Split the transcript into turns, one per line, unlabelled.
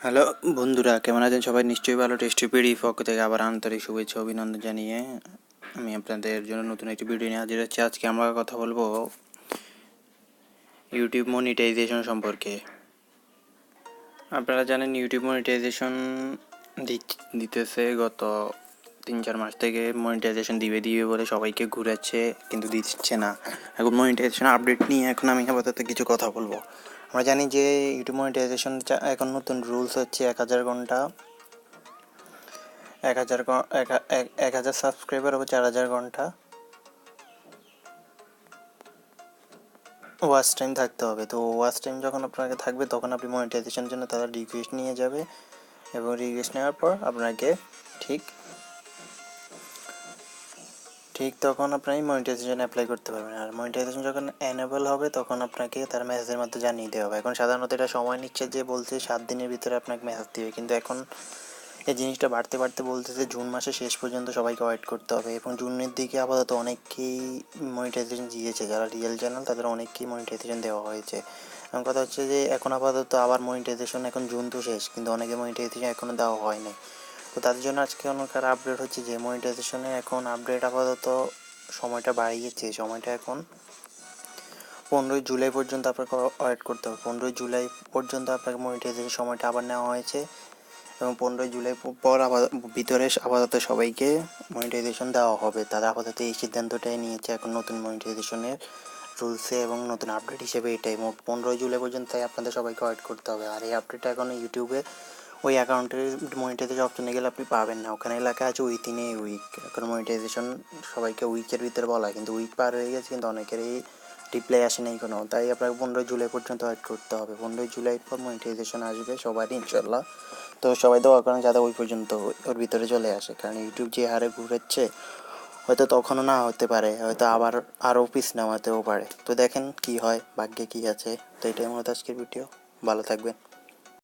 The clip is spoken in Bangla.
হ্যালো বন্ধুরা, কেমন আছেন সবাই? নিশ্চয়ই ভালো। টেস্টি পিডি পক্ষ থেকে আবার আন্তরিক শুভেচ্ছা অভিনন্দন জানিয়ে আমি আপনাদের জন্য নতুন একটি ভিডিও নিয়ে হাজির হচ্ছি। আজকে আমরা কথা বলবো ইউটিউব মনিটাইজেশন সম্পর্কে। আপনারা জানেন ইউটিউব মনিটাইজেশন দিতেছে গত 3-4 মাস থেকে। মনিটাইজেশন দিবে বলে সবাইকে ঘুরাচ্ছে, কিন্তু দিচ্ছে না। এখন মনিটাইজেশন আপডেট নিয়ে এখন আমি আপাতত কিছু কথা বলবো। আমরা জানি যে ইউটিউব মনিটাইজেশন এখন নতুন রুলস হচ্ছে 1000 ঘন্টা 1000 সাবস্ক্রাইবার হবে 4000 ঘন্টা ওয়াচ টাইম থাকতে হবে। তো ওয়াচ টাইম যখন আপনাকে থাকবে তখন আপনি মনিটাইজেশনের জন্য তারা রিকোয়েস্ট নিয়ে যাবে, এবং রিকোয়েস্ট নেওয়ার পর আপনাকে ঠিক তখন আপনি মনিটাইজেশন অ্যাপ্লাই করতে পারবেন। আর মনিটাইজেশন যখন এনেবল হবে তখন আপনাকে তার মেসেজের মাধ্যমে জানিয়ে দেওয়া হবে। এখন সাধারণত এটা সময় নিচ্ছে, যে বলছে 7 দিনের ভিতরে আপনাকে মেসেজ দেবে, কিন্তু এখন এই জিনিসটা বাড়তে বলতেছে জুন মাসের শেষ পর্যন্ত সবাইকে ওয়েট করতে হবে। এবং জুনের দিকে আপাতত অনেককেই মনিটাইজেশন দিয়েছে, যারা রিয়েল চ্যানেল তাদের অনেককেই মনিটাইজেশন দেওয়া হয়েছে। এখন কথা হচ্ছে যে এখন আপাতত আবার মনিটাইজেশন, এখন জুন তো শেষ, কিন্তু অনেকে মনিটাইজেশন এখনও দেওয়া হয় নাই। তো তাদের জন্য আজকে অনেকবার আপডেট হচ্ছে যে মনিটাইজেশনে এখন আপডেট আপাতত সময়টা বাড়িয়েছে। সময়টা এখন 15ই জুলাই পর্যন্ত আপনাকে ওয়েট করতে হবে। 15ই জুলাই পর্যন্ত আপনাকে মনিটাইজেশন সময়টা আবার নেওয়া হয়েছে, এবং 15ই জুলাই পর ভিতরে আপাতত সবাইকে মনিটাইজেশন দেওয়া হবে। তারা আপাতত এই সিদ্ধান্তটাই নিয়েছে এখন নতুন মনিটাইজেশনের রুলসে, এবং নতুন আপডেট হিসেবে এটাই। মোট 15ই জুলাই পর্যন্ত তাই আপনাদের সবাইকে ওয়েট করতে হবে। আর এই আপডেটটা এখন ইউটিউবে ওই অ্যাকাউন্টের মনিটাইজেশন অপশনে গেলে আপনি পাবেন না। ওখানে লেখা আছে উইথিন এ উইক। এখন মনিটাইজেশন সবাইকে উইকের ভিতরে বলা হয়, কিন্তু উইক পার হয়ে গেছে, কিন্তু অনেকেরই রিপ্লাই আসে নাই কোনো। তাই আপনাকে 15ই জুলাই পর্যন্ত ওয়েট করতে হবে। 15ই জুলাই পর মনিটাইজেশন আসবে সবারই ইনশাল্লাহ। তো সবাই দোয়া করেন যাতে ওই পর্যন্ত ওর ভিতরে চলে আসে, কারণ ইউটিউব যে হারে ঘুরেছে হয়তো তখনও না হতে পারে, হয়তো আবার আরও পিছ নামাতেও পারে। তো দেখেন কি হয়, ভাগ্যে কি আছে। তো এটাই মূলত আজকের ভিডিও। ভালো থাকবেন।